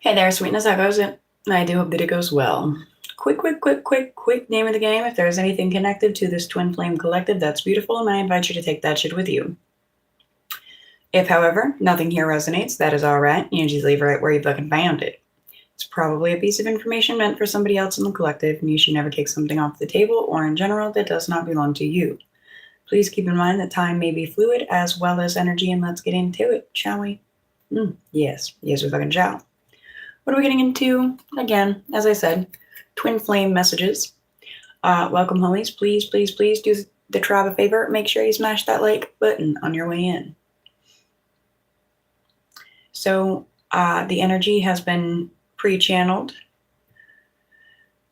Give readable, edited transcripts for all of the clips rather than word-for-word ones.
Hey there, sweetness. How goes it? I do hope that it goes well. Quick name of the game. If there's anything connected to this twin flame collective, that's beautiful, and I invite you to take that shit with you. If, however, nothing here resonates, that is all right. You just leave right where you fucking found it. It's probably a piece of information meant for somebody else in the collective, and you should never take something off the table or in general that does not belong to you. Please keep in mind that time may be fluid as well as energy, and let's get into it, shall we? Yes, we fucking shall. What are we getting into? Again, as I said, twin flame messages. Welcome, homies. Please do the tribe a favor. Make sure you smash that like button on your way in. So the energy has been pre-channeled.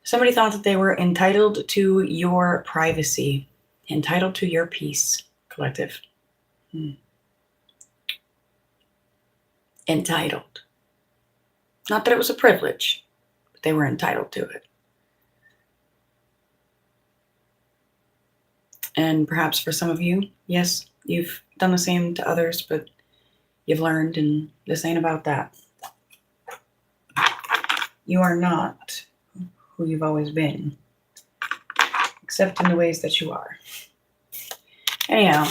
Somebody thought that they were entitled to your privacy, entitled to your peace, collective. Entitled. Not that it was a privilege, but they were entitled to it. And perhaps for some of you, yes, you've done the same to others, but you've learned, and this ain't about that. You are not who you've always been, except in the ways that you are. Anyhow,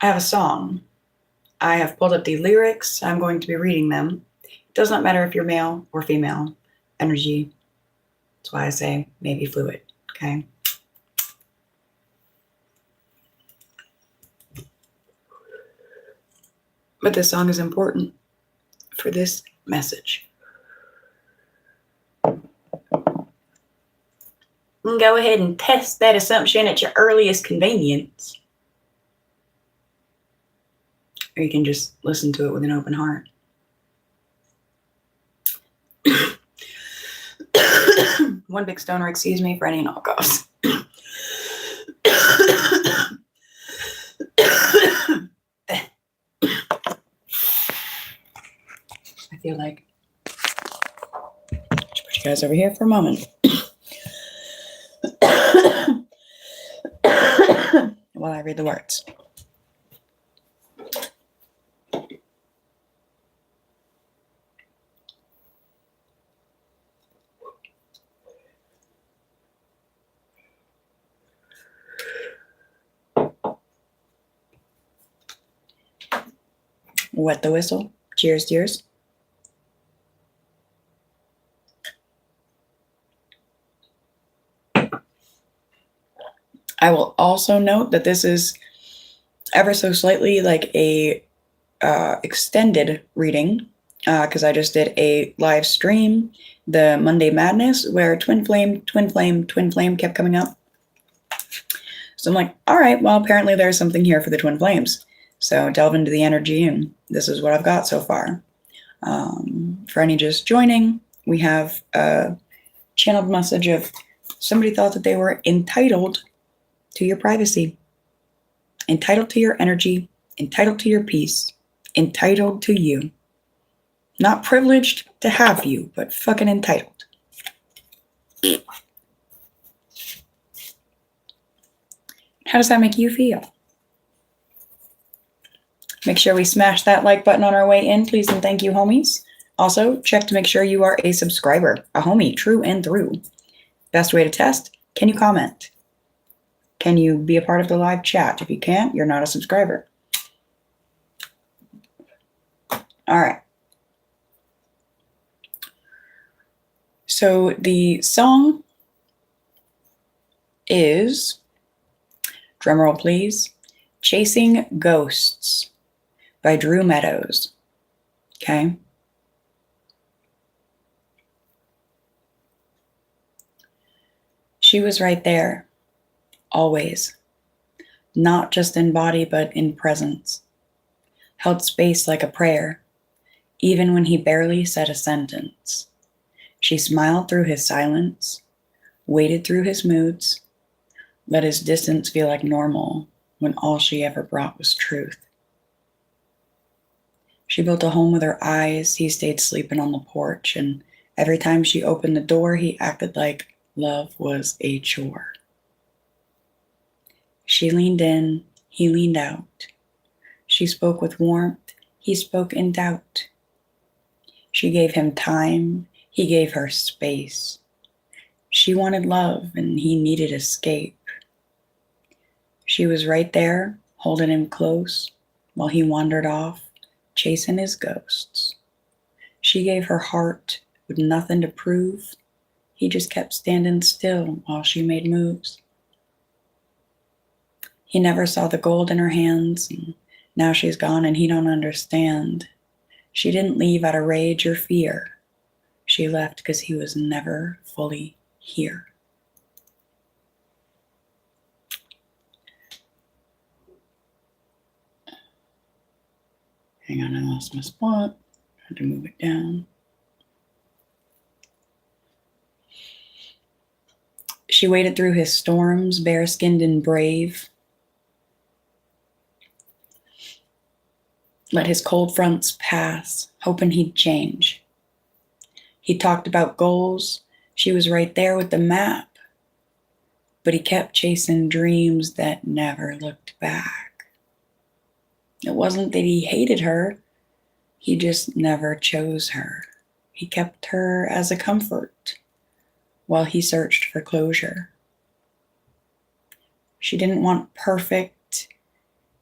I have a song. I have pulled up the lyrics. I'm going to be reading them. It does not matter if you're male or female. Energy. That's why I say maybe fluid. Okay. But this song is important for this message. Go ahead and test that assumption at your earliest convenience. Or you can just listen to it with an open heart. One big stoner, excuse me for any and all coughs. I feel like I should put you guys over here for a moment. While I read the words. Wet the whistle. Cheers, cheers. I will also note that this is ever so slightly like a extended reading because I just did a live stream, the Monday Madness, where twin flame kept coming up. So I'm like, all right, well, apparently there's something here for the twin flames. So delve into the energy, and this is what I've got so far. For any just joining, we have a channeled message of somebody thought that they were entitled to your privacy, entitled to your energy, entitled to your peace, entitled to you. Not privileged to have you, but fucking entitled. How does that make you feel? Make sure we smash that like button on our way in, please and thank you, homies. Also, check to make sure you are a subscriber, a homie, true and through. Best way to test, can you comment? Can you be a part of the live chat? If you can't, you're not a subscriber. All right. So the song is, drumroll please, Chasing Ghosts by Drew Meadows. Okay. She was right there, always, not just in body, but in presence, held space like a prayer, even when he barely said a sentence. She smiled through his silence, waded through his moods, let his distance feel like normal when all she ever brought was truth. She built a home with her eyes, he stayed sleeping on the porch, and every time she opened the door, he acted like love was a chore. She leaned in, he leaned out. She spoke with warmth, he spoke in doubt. She gave him time, he gave her space. She wanted love and he needed escape. She was right there, holding him close, while he wandered off, chasing his ghosts. She gave her heart with nothing to prove. He just kept standing still while she made moves. He never saw the gold in her hands, and now she's gone and he don't understand. She didn't leave out of rage or fear. She left because he was never fully here. Hang on, I lost my spot. Had to move it down. She waded through his storms, bare-skinned and brave. Let his cold fronts pass, hoping he'd change. He talked about goals. She was right there with the map. But he kept chasing dreams that never looked back. It wasn't that he hated her. He just never chose her. He kept her as a comfort while he searched for closure. She didn't want perfect,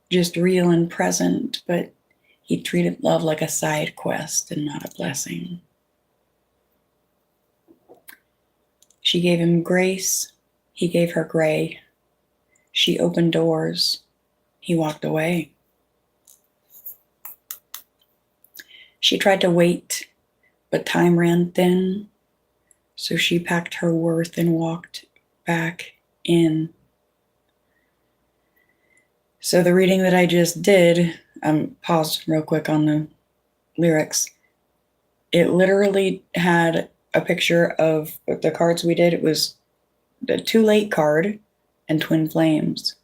just real and present, but he treated love like a side quest and not a blessing. She gave him grace, he gave her gray. She opened doors, he walked away. She tried to wait, but time ran thin, so she packed her worth and walked back in. So the reading that I just did, paused real quick on the lyrics. It literally had a picture of the cards we did. It was the Too Late card and Twin Flames.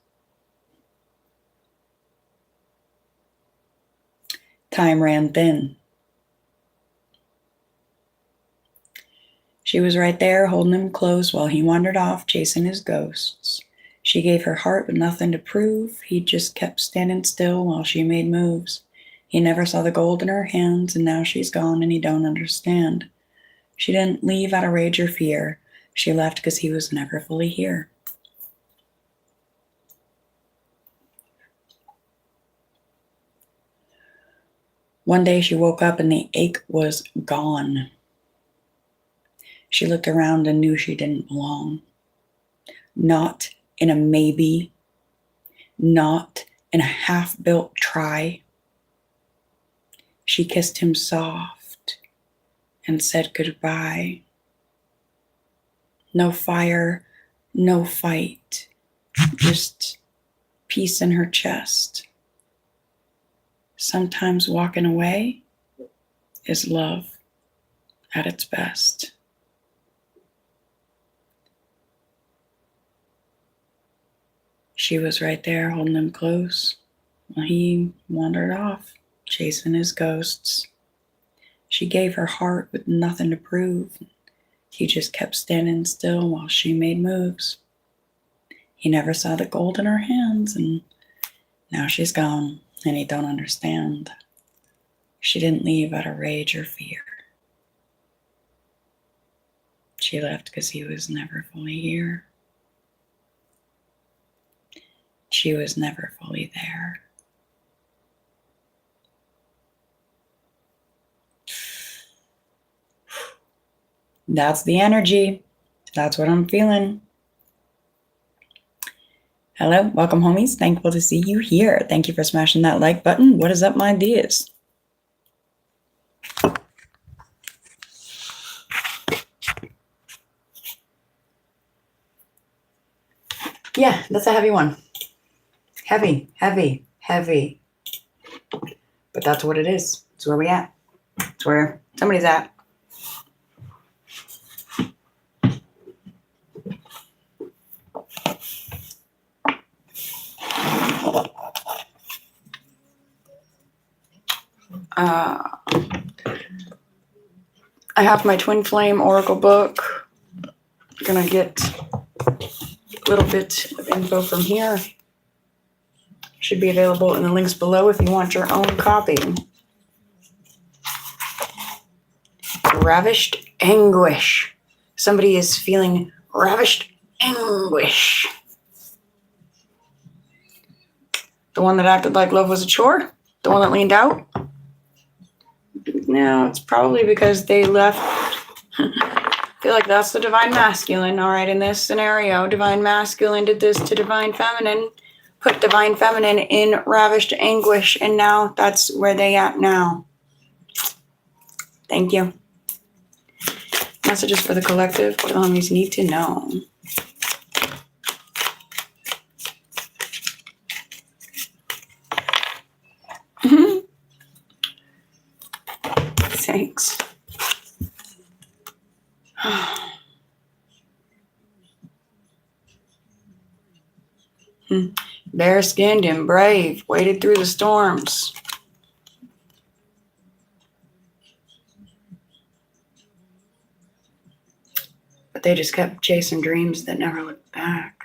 Time ran thin. She was right there holding him close while he wandered off chasing his ghosts. She gave her heart with nothing to prove. He just kept standing still while she made moves. He never saw the gold in her hands, and now she's gone and he don't understand. She didn't leave out of rage or fear. She left because he was never fully here. One day she woke up and the ache was gone. She looked around and knew she didn't belong. Not in a maybe, not in a half-built try. She kissed him soft and said goodbye. No fire, no fight, just peace in her chest. Sometimes walking away is love at its best. She was right there holding him close while he wandered off, chasing his ghosts. She gave her heart with nothing to prove. He just kept standing still while she made moves. He never saw the gold in her hands, and now she's gone, and he don't understand. She didn't leave out of rage or fear. She left because he was never fully here. She was never fully there. That's the energy. That's what I'm feeling. Hello, welcome homies. Thankful to see you here. Thank you for smashing that like button. What is up, my dears? Yeah, that's a heavy one. Heavy, heavy, heavy. But that's what it is. It's where we at. It's where somebody's at. I have my Twin Flame Oracle book. I'm gonna get a little bit of info from here. Should be available in the links below if you want your own copy. Ravished anguish. Somebody is feeling ravished anguish. The one that acted like love was a chore? The one that leaned out? No, it's probably because they left. I feel like that's the divine masculine. All right, in this scenario, divine masculine did this to divine feminine, put divine feminine in ravished anguish, and now that's where they at now. Thank you. Messages for the collective. What do the homies need to know? Thanks. Bare-skinned and brave, waded through the storms. But they just kept chasing dreams that never looked back.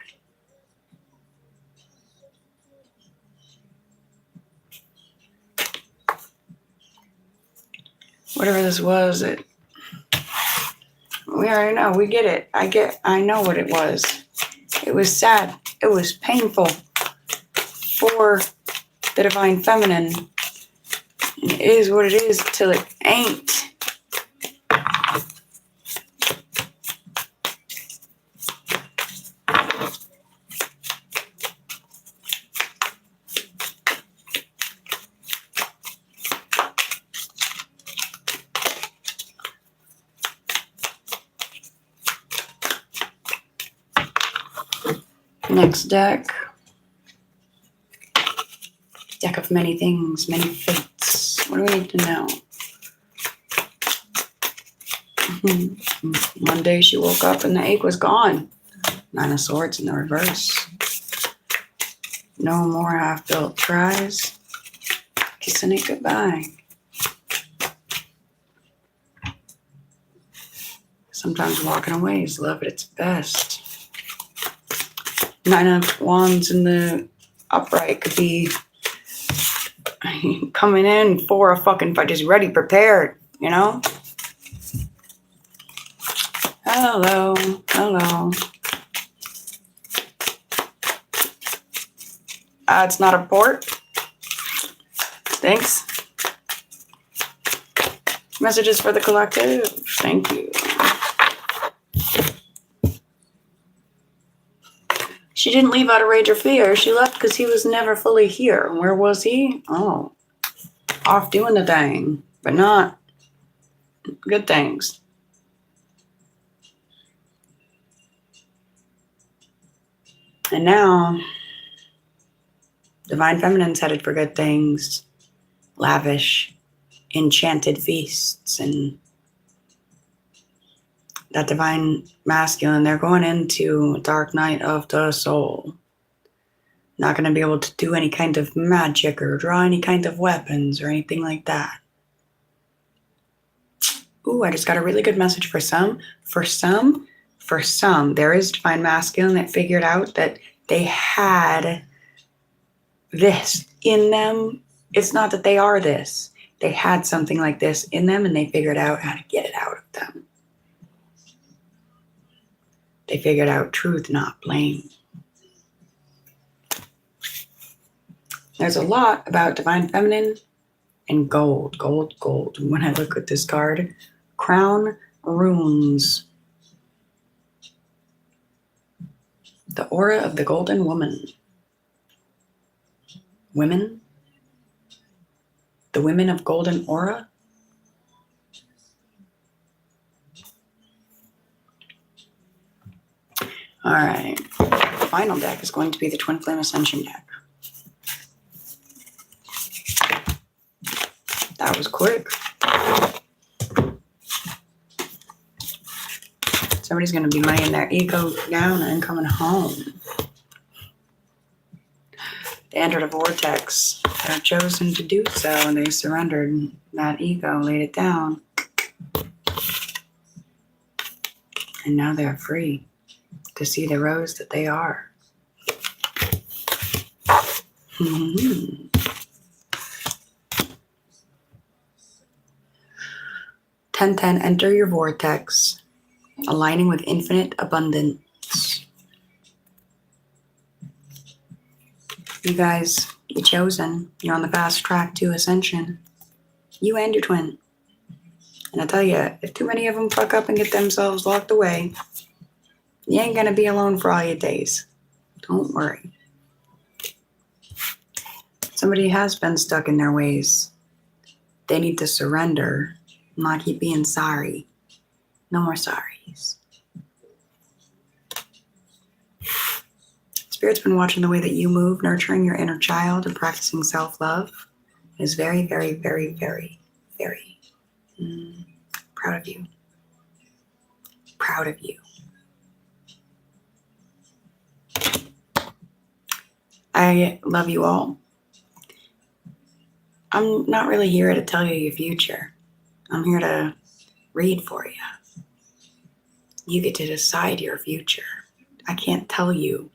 Whatever this was, we already know, we get it. I know what it was. It was sad. It was painful for the divine feminine. And it is what it is till it ain't. Next deck. Deck of many things, many fates. What do we need to know? One day she woke up and the ache was gone. 9 of Swords in the reverse. No more half-built tries. Kissing it goodbye. Sometimes walking away is love at its best. 9 of Wands in the upright could be coming in for a fucking fight, just ready, prepared, you know? Hello, hello. It's not a port. Thanks. Messages for the collective. Thank you. She didn't leave out of rage or fear. She left because he was never fully here. Where was he? Oh, off doing the thing, but not good things. And now, divine feminine's headed for good things, lavish, enchanted feasts, and that divine masculine, they're going into a dark night of the soul. Not going to be able to do any kind of magic or draw any kind of weapons or anything like that. Ooh, I just got a really good message for some. For some, there is divine masculine that figured out that they had this in them. It's not that they are this. They had something like this in them and they figured out how to get it out of them. They figured out truth, not blame. There's a lot about divine feminine and gold. When I look at this card, crown runes. The aura of the golden woman. Women? The women of golden aura? All right. The final deck is going to be the Twin Flame Ascension deck. That was quick. Somebody's going to be laying their ego down and coming home. They entered a vortex. They're chosen to do so, and they surrendered that ego, laid it down. And now they're free to see the rose that they are. 10-10, enter your vortex, aligning with infinite abundance. You guys, you're chosen. You're on the fast track to ascension. You and your twin. And I tell you, if too many of them fuck up and get themselves locked away, you ain't gonna be alone for all your days. Don't worry. Somebody has been stuck in their ways. They need to surrender, not keep being sorry. No more sorries. Spirit's been watching the way that you move, nurturing your inner child and practicing self-love. It is very, very, very, very, very proud of you. Proud of you. I love you all. I'm not really here to tell you your future. I'm here to read for you. You get to decide your future. I can't tell you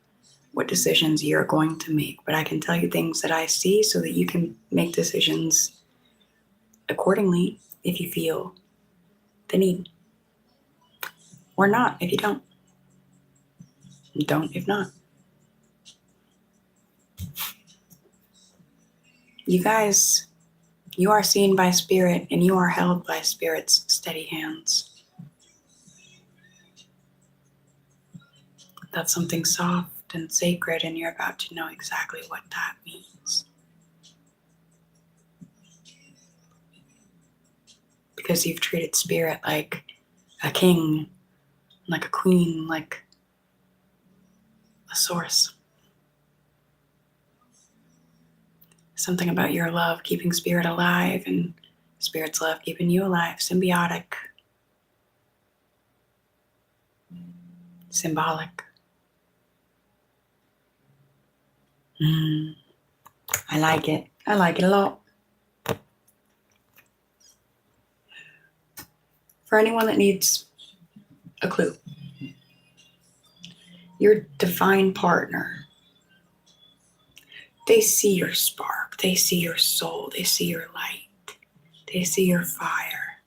what decisions you're going to make, but I can tell you things that I see so that you can make decisions accordingly if you feel the need. Or not if you don't. Don't if not. You guys, you are seen by Spirit and you are held by Spirit's steady hands. That's something soft and sacred, and you're about to know exactly what that means. Because you've treated Spirit like a king, like a queen, like a source. Something about your love keeping Spirit alive and Spirit's love keeping you alive. Symbiotic. Symbolic. I like it. I like it a lot. For anyone that needs a clue, your divine partner, they see your spark, they see your soul, they see your light, they see your fire,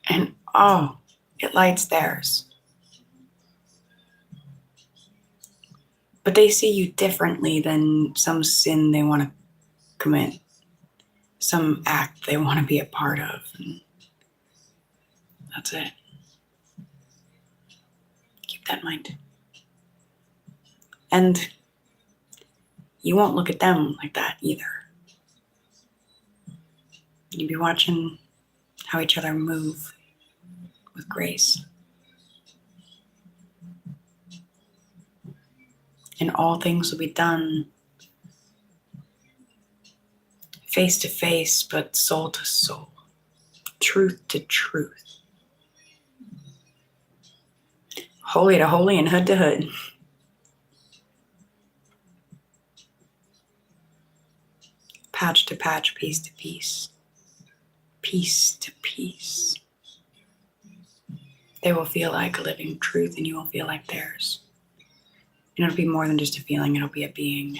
and oh, it lights theirs. But they see you differently than some sin they want to commit, some act they want to be a part of. And that's it. Keep that in mind. And you won't look at them like that either. You'll be watching how each other move with grace. And all things will be done face to face, but soul to soul, truth to truth, holy to holy, and hood to hood. Patch to patch, piece to piece, piece to piece. They will feel like a living truth, and you will feel like theirs. And it'll be more than just a feeling, it'll be a being.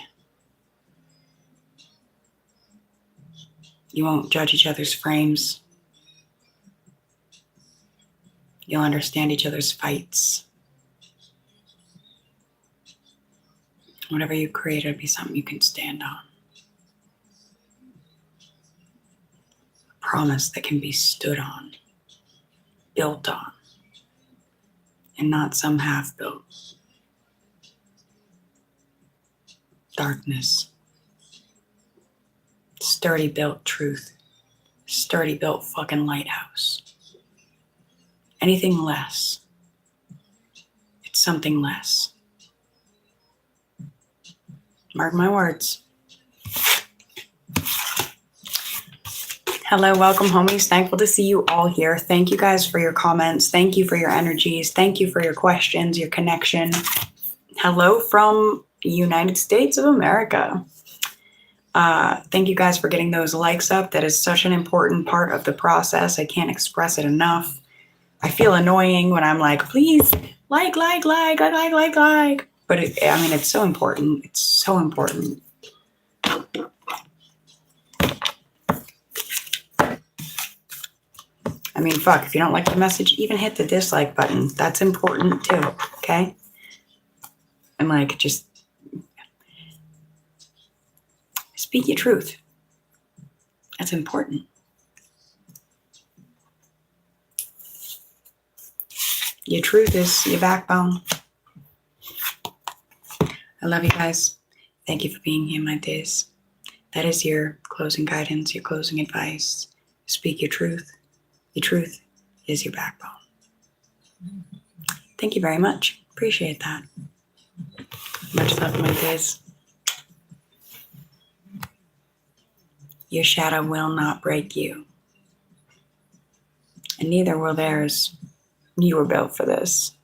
You won't judge each other's frames. You'll understand each other's fights. Whatever you create, it'll be something you can stand on. A promise that can be stood on, built on, and not some half-built. Darkness. Sturdy built truth. Sturdy built fucking lighthouse. Anything less, it's something less. Mark my words. Hello, welcome homies. Thankful to see you all here. Thank you guys for your comments. Thank you for your energies. Thank you for your questions, your connection. Hello from United States of America. Thank you guys for getting those likes up. That is such an important part of the process. I can't express it enough. I feel annoying when I'm like, please like. But it's so important. It's so important. I mean, fuck, if you don't like the message, even hit the dislike button. That's important too, okay? And like, just speak your truth. That's important. Your truth is your backbone. I love you guys. Thank you for being here, my dears. That is your closing guidance, your closing advice. Speak your truth. Your truth is your backbone. Thank you very much. Appreciate that. Much love, my dears. Your shadow will not break you. And neither will theirs. You were built for this.